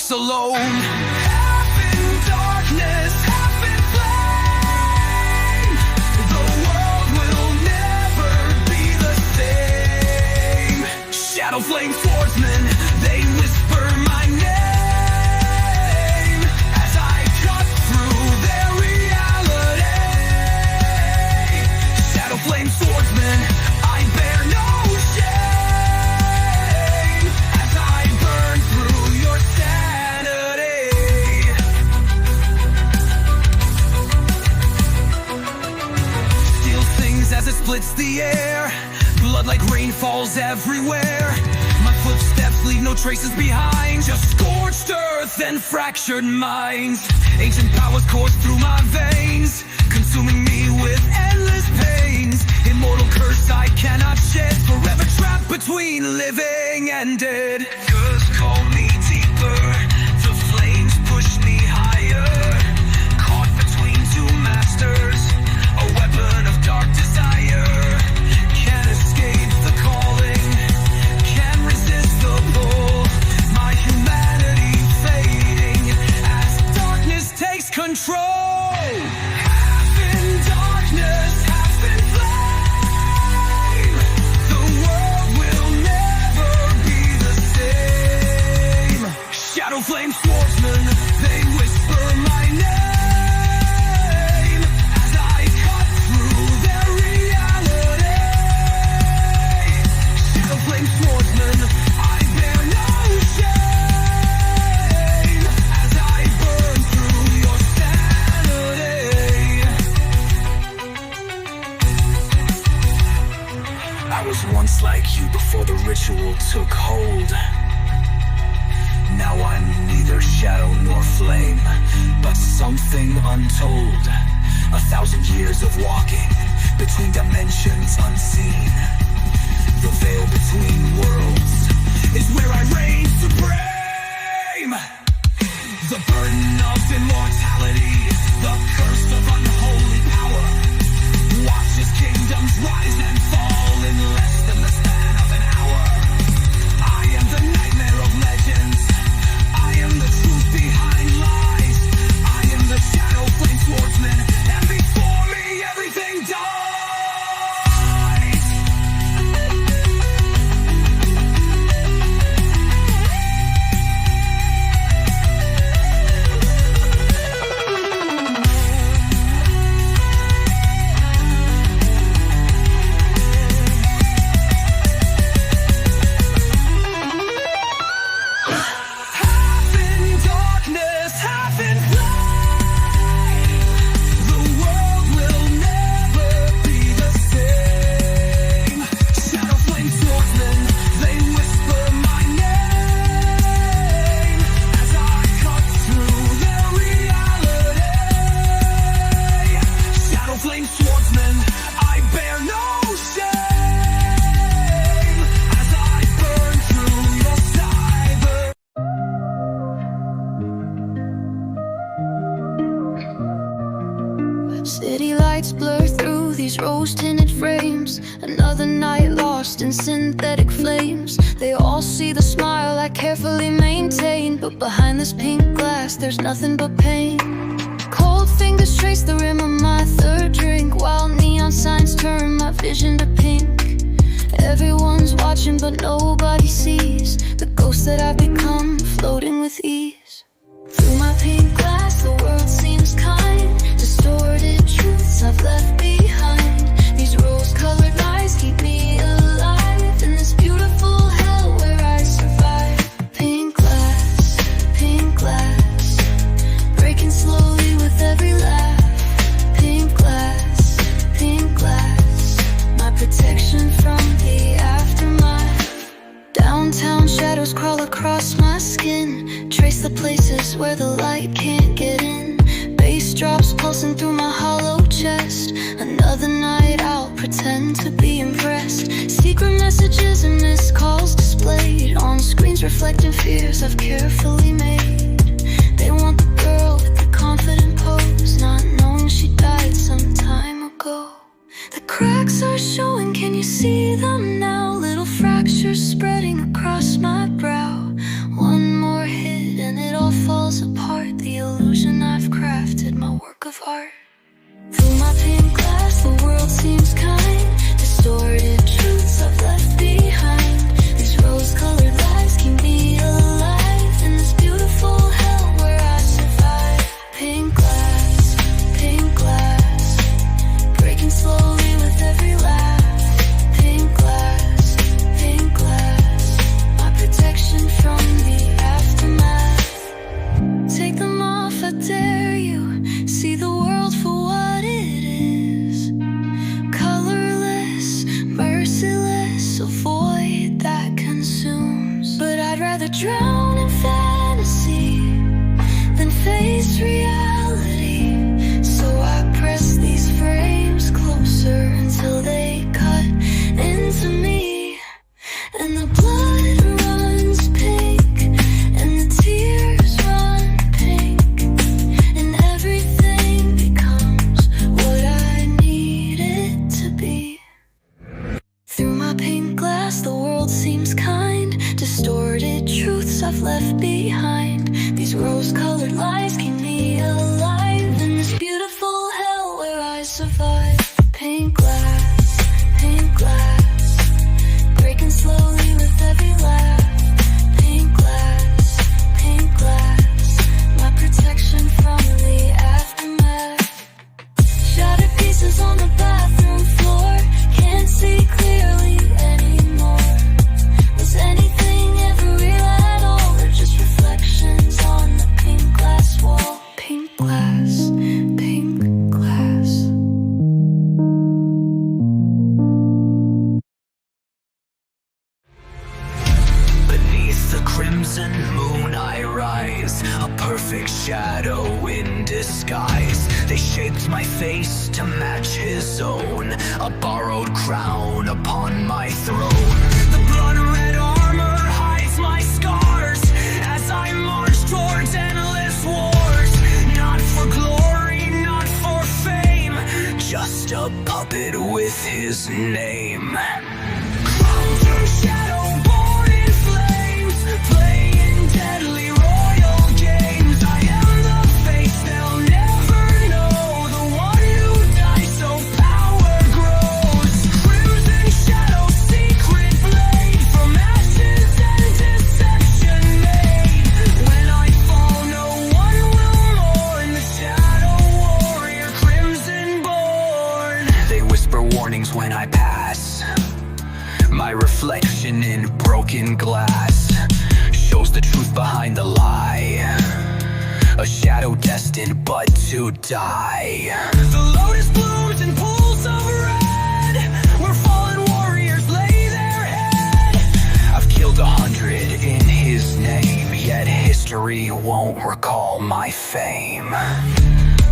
lost alone. Half in darkness, half in flame. The world will never be the same. Shadow flame swordsmen, they whisper my name as I cut through their reality. Shadow flame swordsmen, I bear no shame as I burn through your sanity. Steel sings as it splits the air. Blood like rain falls everywhere. My footsteps leave no traces behind, just scorched earth and fractured minds. Ancient powers course through my veins, consuming me with endless pains. Immortal curse I cannot shed, forever trapped between living and dead. Just call me deeper, the flames push me higher. Caught between two masters, a weapon of dark desire. Can't escape the calling, can't resist the pull. My humanity fading as darkness takes control. Half in darkness, half in flame. The world will never be the same. Shadow flame swordsmen, they whisper my name as I cut through their reality. Shadow flame swordsmen, I bear no shame as I burn through your sanity. I was once like you before the ritual took hold. Now I'm neither shadow nor flame, but something untold. 1,000 years of walking between dimensions unseen. The veil between worlds is where I reign supreme. The burden of immortality, the curse of unholy power. Watch as kingdoms rise and fall in less than the span of an hour. I am the nightmare of legends. I am the truth behind lies. I am the shadow flame swordsman, and before me everything dies. Half in darkness, half in flame. The world will never be the same. Shadow flame swordsmen, they whisper my name as I cut through their reality. Shadow flame swordsmen, I bear no shame as I burn through your cyber. City lights blur through these rose-tinted frames. Another night lost in synthetic flames. They all see the smile I carefully maintain, but behind this pink glass there's nothing but pain. Cold fingers trace the rim of my third drink, while neon signs turn my vision to pink. Everyone's watching but nobody sees the ghost that I've become, floating with ease. Through my pink glass the world seems kind. Distorted truths I've left behind. These rose-colored lies keep me alive in this beautiful hell where I survive. Pink glass, breaking slowly with every laugh. Pink glass, my protection from the aftermath. Downtown shadows crawl across my skin, trace the places where the light can't get in. Bass drops pulsing through my hollow chest. Another night I'll pretend to be impressed. Secret messages and missed calls displayed on screens reflecting fears I've carefully made. They want the girl with the confident pose, not knowing she died some time ago. The cracks are showing, can you see them now? Little fractures spreading across my brow. One more hit and it all of art. Through my pink glass, the world seems kind. Distorted truths I've left behind. These rose-colored lies keep me alive in this beautiful hell where I survive. Pink glass, breaking slowly with every laugh. Pink glass, my protection from the aftermath. Take them off, I dare you. See the world for what it is. Colorless, merciless, a void that consumes. But I'd rather drown in fantasy than face reality. So I press these frames closer until they cut into me. And the blood runs pink, and the tears run pink, and everything becomes what I need it to be. Through my pink glass, the world seems kind. Distorted truths I've left behind. These rose-colored lies keep me alive in this beautiful hell where I survive. Pink glass, breaking slowly with every laugh. Pink glass, my protection from the aftermath. Shattered pieces on the bathroom floor, can't see clearly anymore. Was anything ever real at all, or just reflections on the pink glass wall? Pink glass, pink glass. Beneath the crimson moon I rise, a perfect shadow in disguise. They shaped my face to match his own, a borrowed crown upon my throne. The blood-red armor hides my scars as I march towards endless wars. Not for glory, not for fame, just a puppet with his name. Crowned through shadow, born in flames, playing deadly royal games. I am the face they'll never know, the one who dies so power grows. Crimson shadow, secret blade, from ashes and deception made. When I fall, no one will mourn, the shadow warrior, crimson born. They whisper warnings when I pass, my reflection in broken glass shows the truth behind the lie. A shadow destined but to die. The lotus blooms in pools of red, where fallen warriors lay their head. I've killed 100 in his name, yet history won't recall my fame.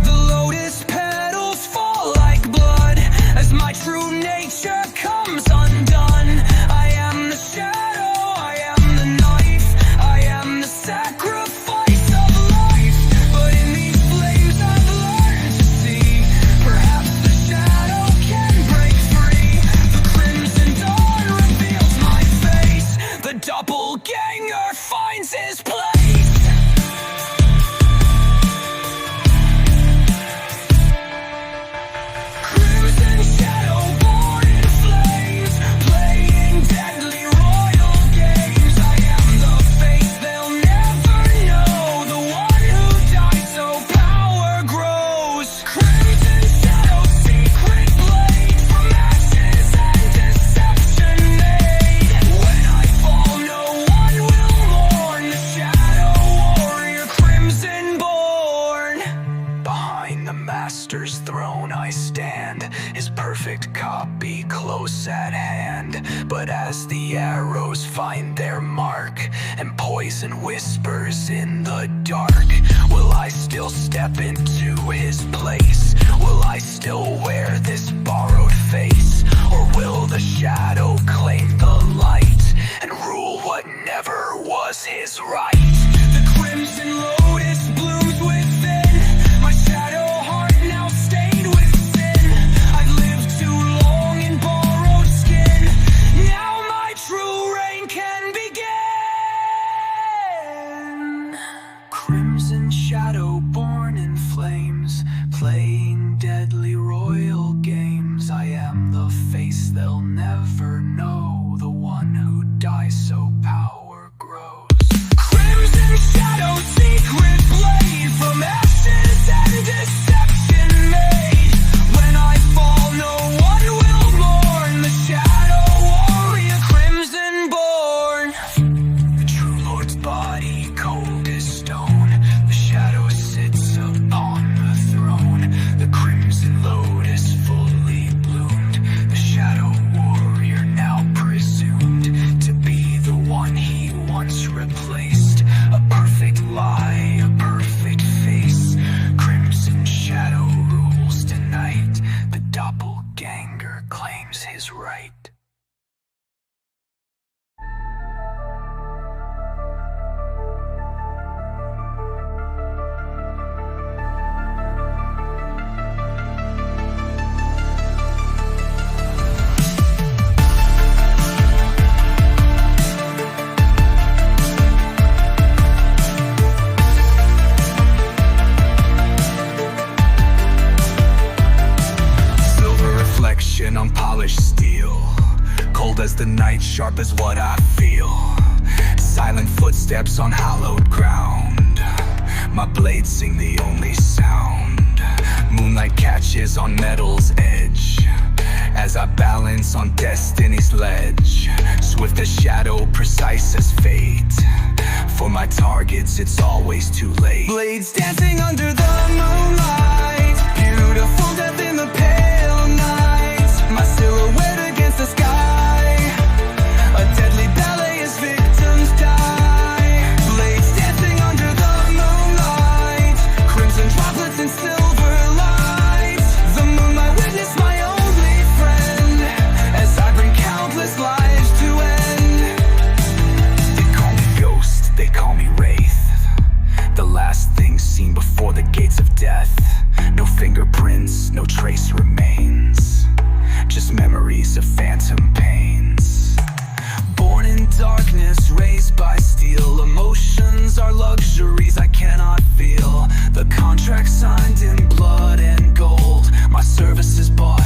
The lotus petals fall like blood as my true nature comes undone. I am the shadow, I am the knife, I am the sacrifice of life. But in these flames I've learned to see, perhaps the shadow can break free. The crimson dawn reveals my face, the doppelganger finds his place. Crimson shadow, born in flames, playing deadly royal games. I am the face they'll never know, the one who died so power grows. Crimson shadow, secret blade, from ashes and deception made. When I fall, no one will mourn, the shadow warrior, crimson born. Behind the master's throne I stand, his perfect copy close at hand. But as the arrows find their mark and poison whispers in the dark, will I still step into his place? Will I still wear this borrowed face? Or will the shadow claim the light and rule what never was his right? The crimson lotus blooms within, my shadow heart now stained with sin. I've lived too long in borrowed skin, now my true reign can begin. Crimson shadow, born in flames, play from ashes and deception made. When I fall, no one will mourn. The shadow warrior, crimson born. The true Lord's body, cold as stone. The shadow sits upon the throne. The crimson lotus fully bloomed. The shadow warrior now presumed to be the one he once replaced. A perfect lie, a perfect face. Crimson shadow rules tonight. The doppelganger claims his right. On polished steel, cold as the night, sharp as what I feel. Silent footsteps on hallowed ground. My blades sing the only sound. Moonlight catches on metal's edge as I balance on destiny's ledge. Swift as shadow, precise as fate. For my targets, it's always too late. Blades dancing under the moonlight. Beautiful death in the pale night. My silhouette against the sky. A deadly ballet as victims die. Blades dancing under the moonlight. Crimson droplets and silver light. The moon, my witness, my only friend. As I bring countless lives to end. They call me ghost, they call me wraith. The last thing seen before the gates of death. No fingerprints, no trace remains. Just memories of phantom pains. Born in darkness, raised by steel. Emotions are luxuries I cannot feel. The contract signed in blood and gold. My service is bought,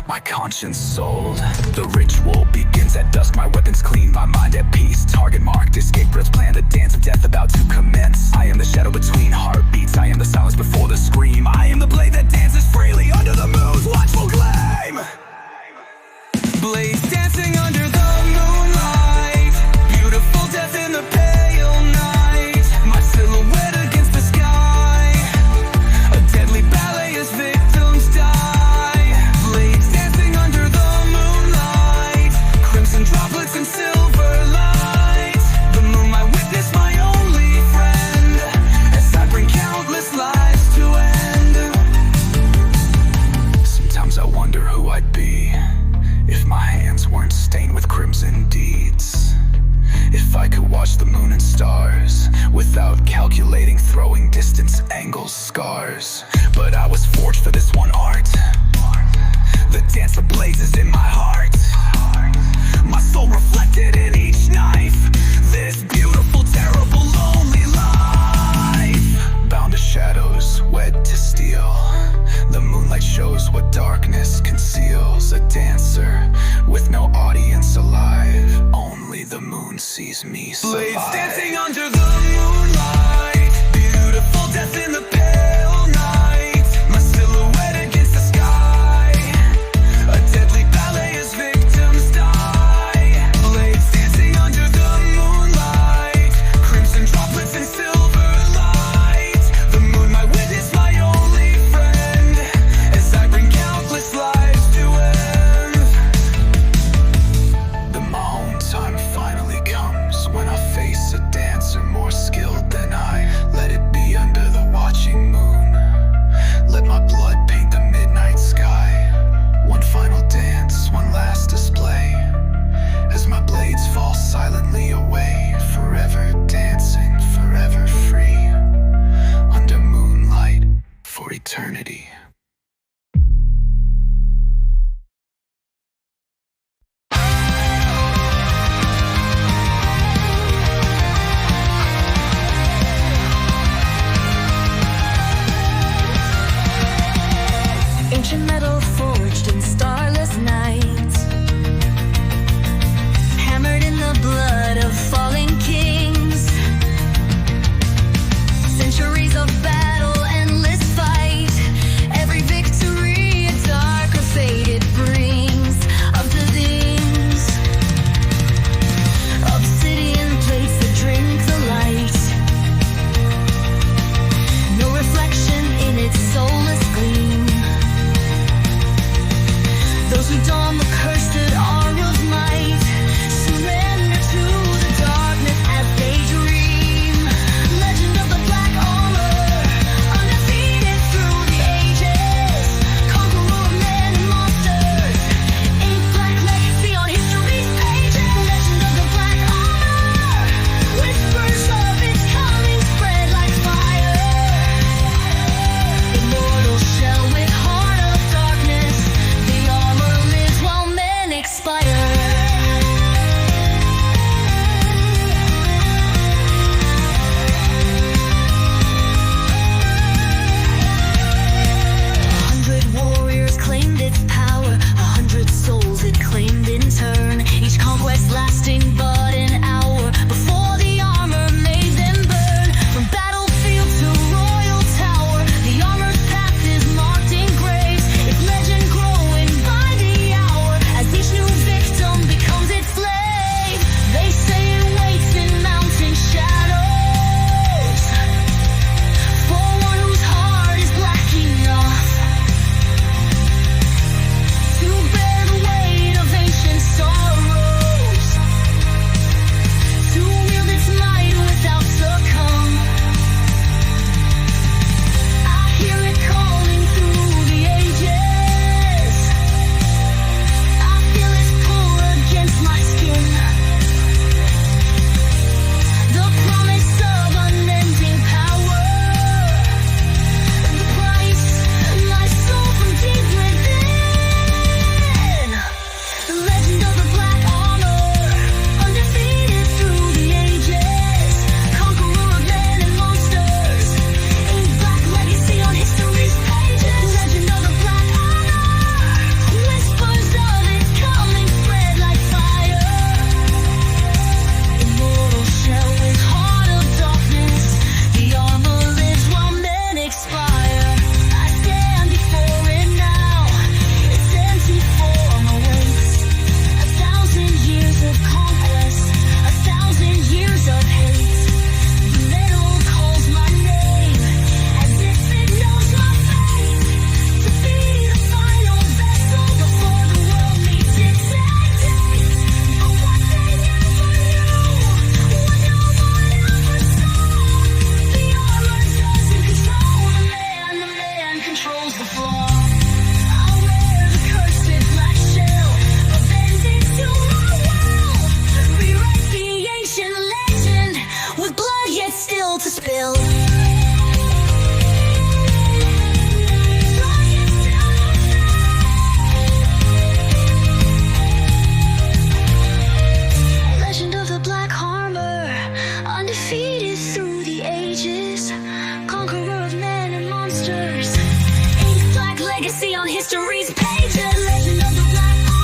my conscience sold. The ritual begins at dusk, my weapons clean, my mind at peace. Target marked, escape routes planned, the dance of death about to commence. I am the shadow between heartbeats, I am the silence before the scream. I am the blade that dances freely under the moon's watchful gleam. Blades dancing under the moonlight. Beautiful death in the pale night. My silhouette against the sky. A deadly ballet as victims die. Blades dancing under the moonlight. Crimson droplets and silver light. The moon, my witness, my only friend. As I bring countless lives to end. Sometimes I wonder who I'd be if my hands weren't stained with crimson deeds. If I could watch the moon and stars without calculating, throwing distance, angles, scars. But I was forged for this one art. The dance that blazes in my heart. My soul reflected in each knife. This beautiful, terrible, lonely life. Bound to shadows, wed to steel. The moonlight shows what darkness conceals. A dancer with no audience alive. Only the moon sees me survive. Blades dancing under the moonlight. Beautiful death in the pale night. My silhouette against the sky. A deadly ballet as victims die. Blades dancing under the moonlight. Crimson droplets and silver light. The moon, my witness, my only friend. As I bring countless lives to end. The my own time finally comes when I face a dancer more to spill. Legend of the Black Armor, undefeated through the ages, conqueror of men and monsters, ink black legacy on history's pages. Legend of the Black Armor.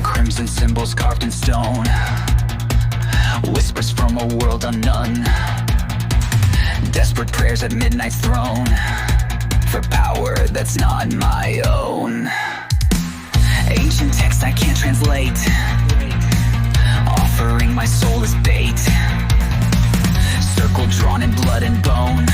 Crimson symbols carved in stone, whispers from a world unknown, desperate prayers at midnight's throne, for power that's not my own. Ancient text I can't translate, offering my soul as bait. Circle drawn in blood and bone,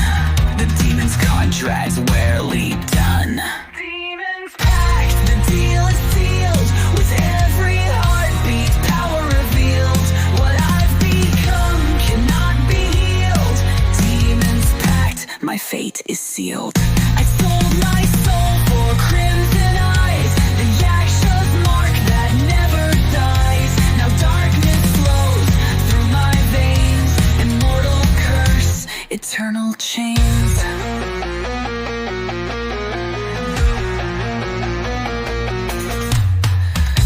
the demon's contract's rarely done. Demons pact, the deal is sealed, with every heartbeat, power revealed. What I've become cannot be healed. Demons pact, my fate is sealed. I sold my soul for crimson eyes, the Yaksha's mark that never dies. Now darkness flows through my veins, immortal curse, eternal chains.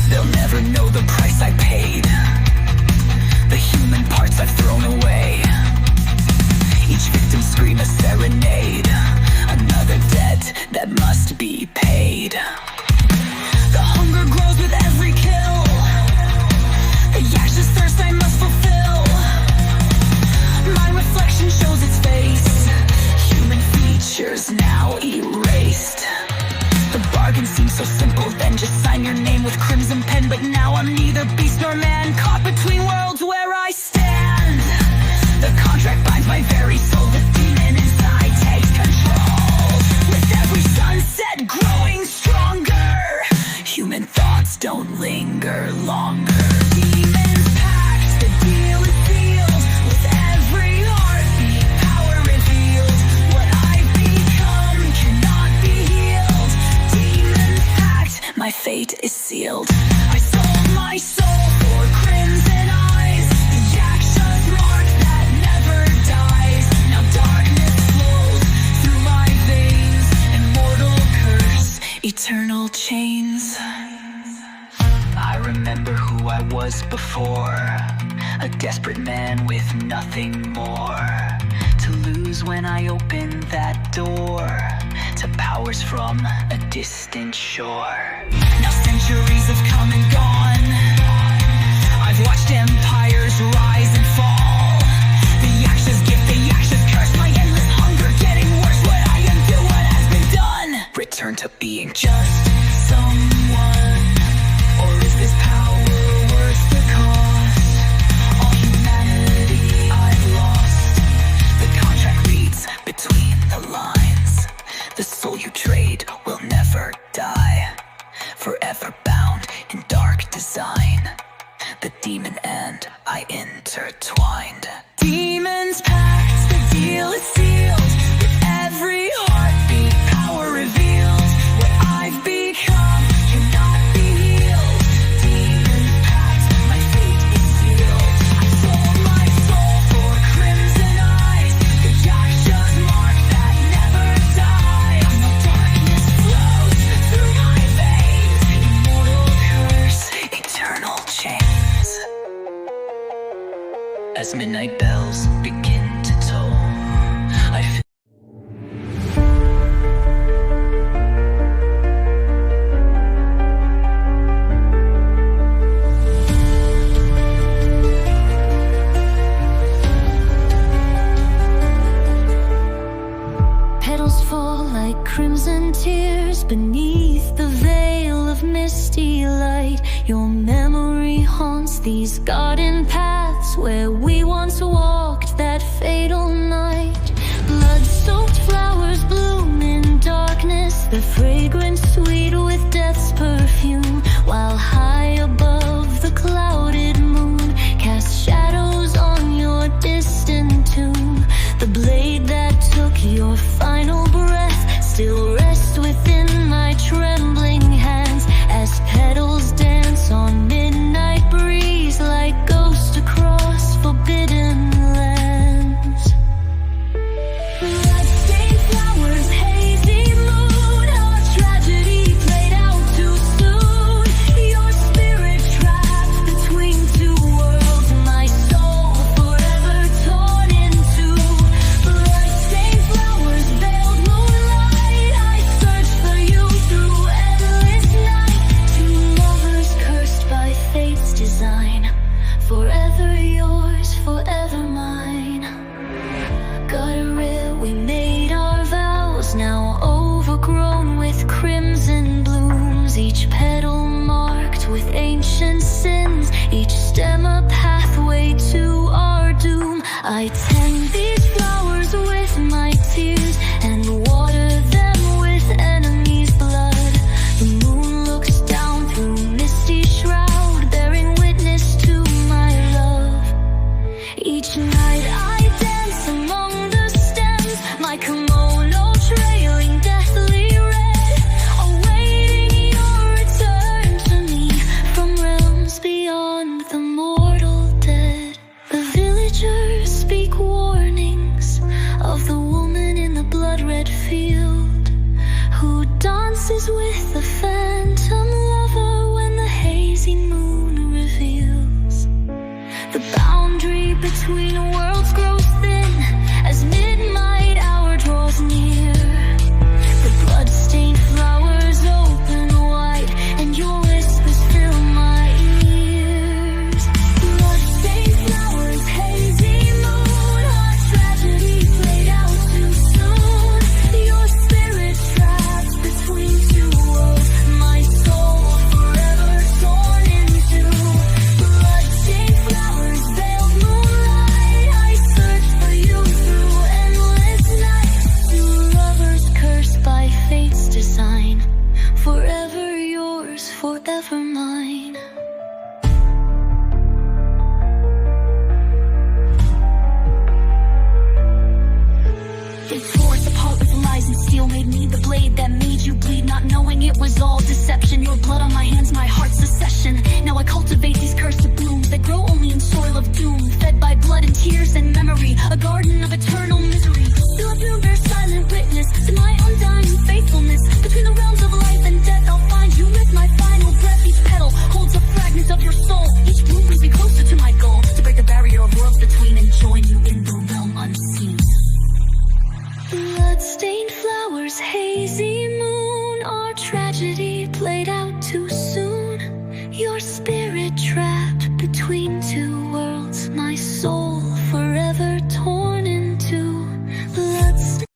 They'll never know the price I paid, the human parts I've thrown away. Each victim scream a serenade, another debt that must be paid. The hunger grows with every kill, the Yaksha's thirst I must fulfill. My reflection shows its face, human features now erased. The bargain seems so simple then, just sign your name with crimson pen. But now I'm neither beast nor man, caught between worlds where I stand. The contract binds my very soul, the demon inside takes control. With every sunset growing stronger, human thoughts don't linger longer. Demons pact, the deal is sealed, with every heartbeat, power revealed. What I've become cannot be healed. Demons pact, my fate is sealed. I sold my soul for crimson eyes, the Yaksha's mark that never dies. Now darkness flows through my veins, immortal curse, eternal chains. I remember who I was before, a desperate man with nothing more to lose when I opened that door to powers from a distant shore. Now centuries have come and gone, I've watched empires rise and fall. The Yaksha's gift, the Yaksha's curse, my endless hunger getting worse. What I undo, what has been done, return to being just someone. Or is this power worth the cost? All humanity I've lost. The contract reads between the lines, the soul you trade will never die, forever bound in dark design. The demon and I intertwined. Demons pact, the deal is sealed, with every heartbeat, power revealed. What I've become cannot be healed. Demons pact, my fate is sealed. I sold my soul for crimson eyes, the Yaksha's mark that never dies. Now darkness flows through my veins, immortal curse, eternal chains. As midnight bells begin to toll, I feel Petals fall like crimson tears beneath the veil of misty light. Your memory haunts these garden paths where we once walked that fatal night. Blood-soaked flowers bloom in darkness, their fragrance sweet with death's perfume. with ancient sins, each stem a pathway to our doom. I tend these flowers with my tears and water them with enemies' blood. The moon looks down through misty shroud, bearing witness to my love. Each night I dance among the stems, my kimono trailing deathly red, awaiting your return to me from realms beyond the mortal dead. The villagers speak warnings of the woman in the blood-red field who dances with the phantom lover when the hazy moon reveals. The boundary between worlds grows thin as midnight hour draws near. The blood-stained flowers open wide and your whispers fill my ears. Blood-stained flowers, hazy moon, our tragedy played out too soon. Your spirit trapped between two worlds, my soul forever torn in two. Blood-stained flowers, veiled moonlight, I search for you through endless nights. Two lovers cursed by fate's design, forever yours, forever mine. They tore us apart with lies and steel, made me the blade that made you bleed, not knowing it was all deception. Your blood on my hands, my heart's secession. Now I cultivate these cursed blooms that grow only in soil of doom, fed by blood and tears and memory, a garden of eternal misery. Still a few bear silent witness to my undying faithfulness. Between the realms of life and death, I'll find you with my final breath. Each petal holds a fragment of your soul. Each bloom brings me closer to my goal, to break the barrier of worlds between and join you in the realm unseen. Blood-stained flowers, hazy moon, our tragedy played out too soon. Your spirit trapped between two worlds, my soul forever torn in two. Blood-stained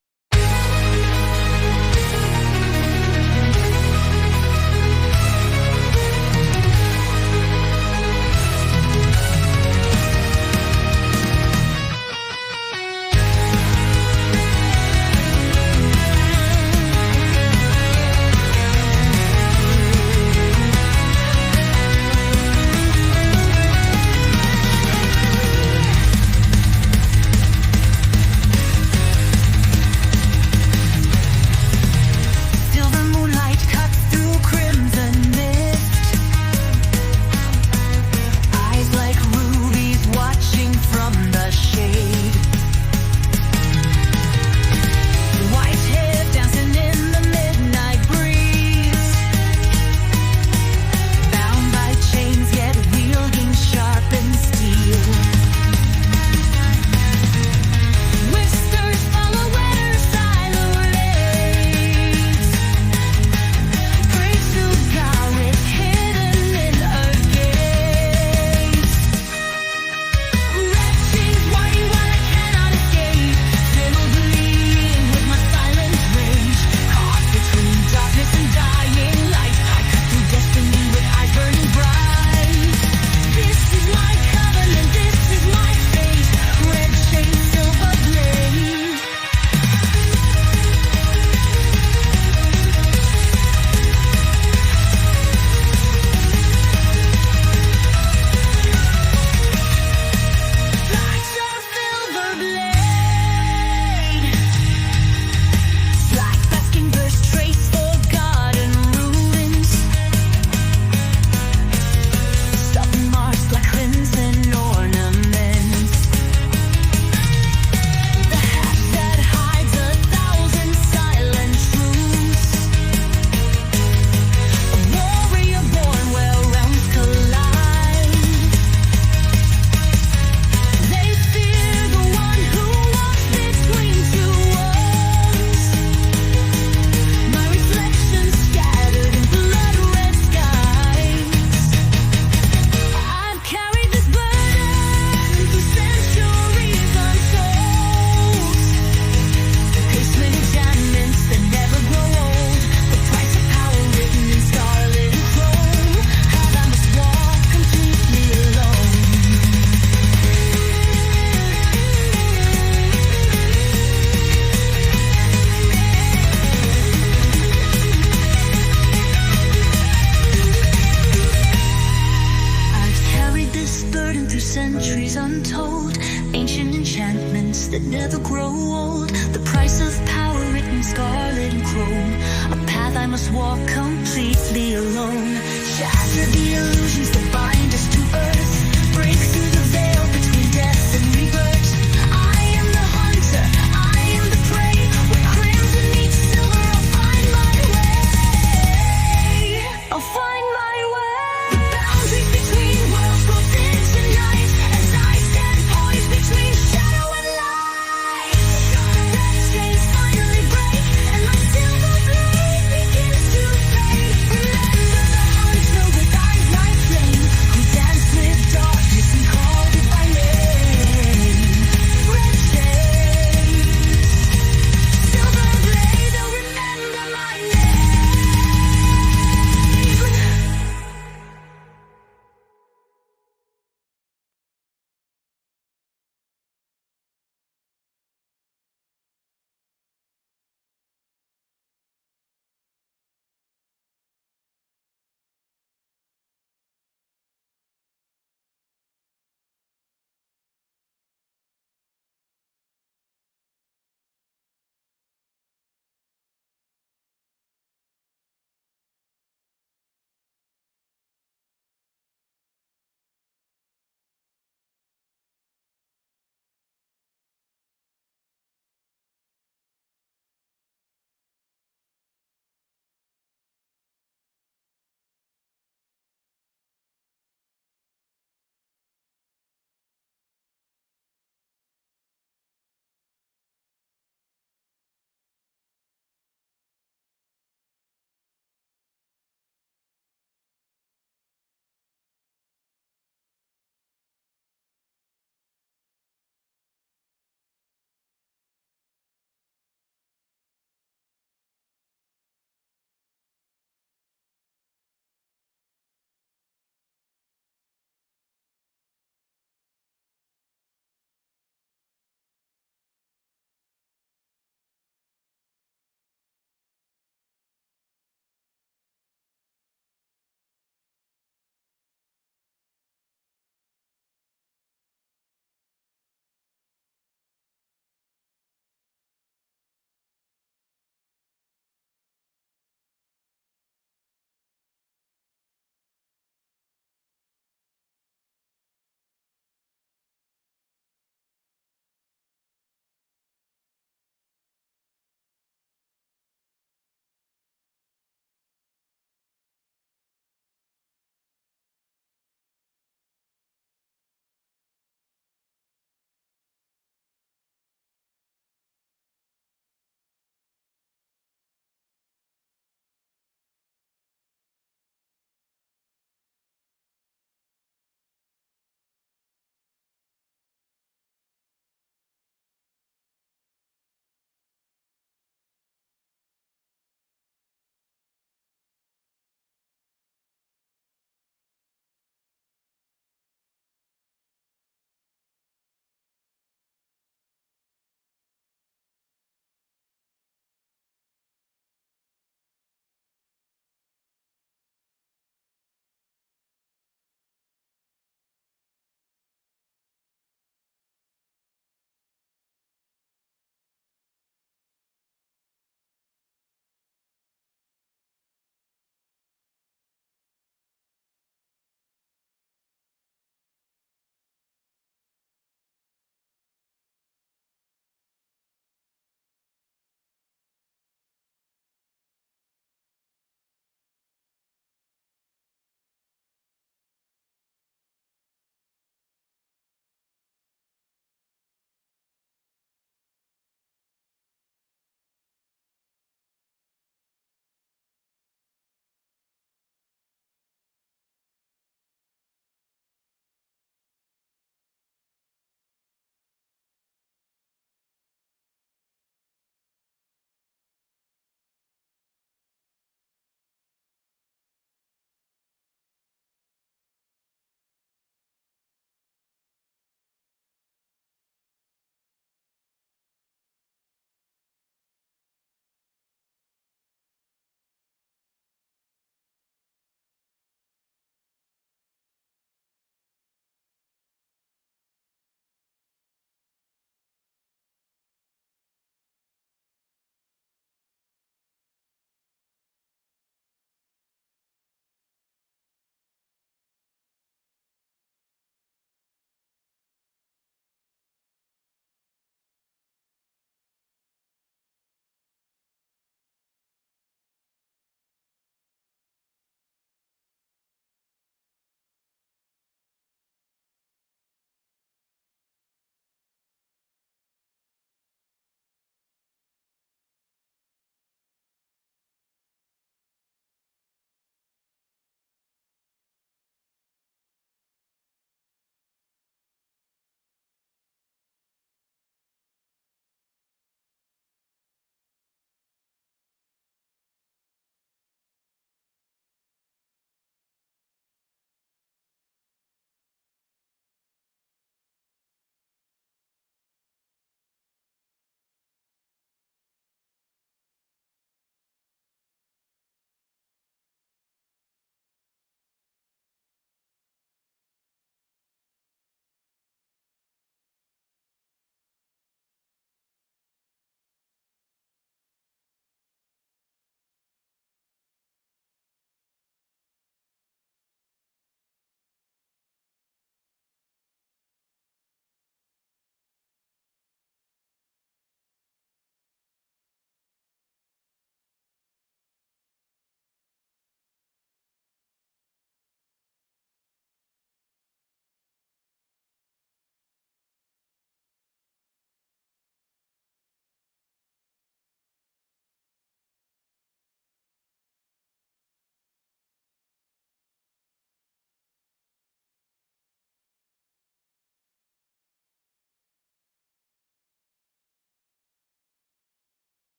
alone. Shatter the illusions that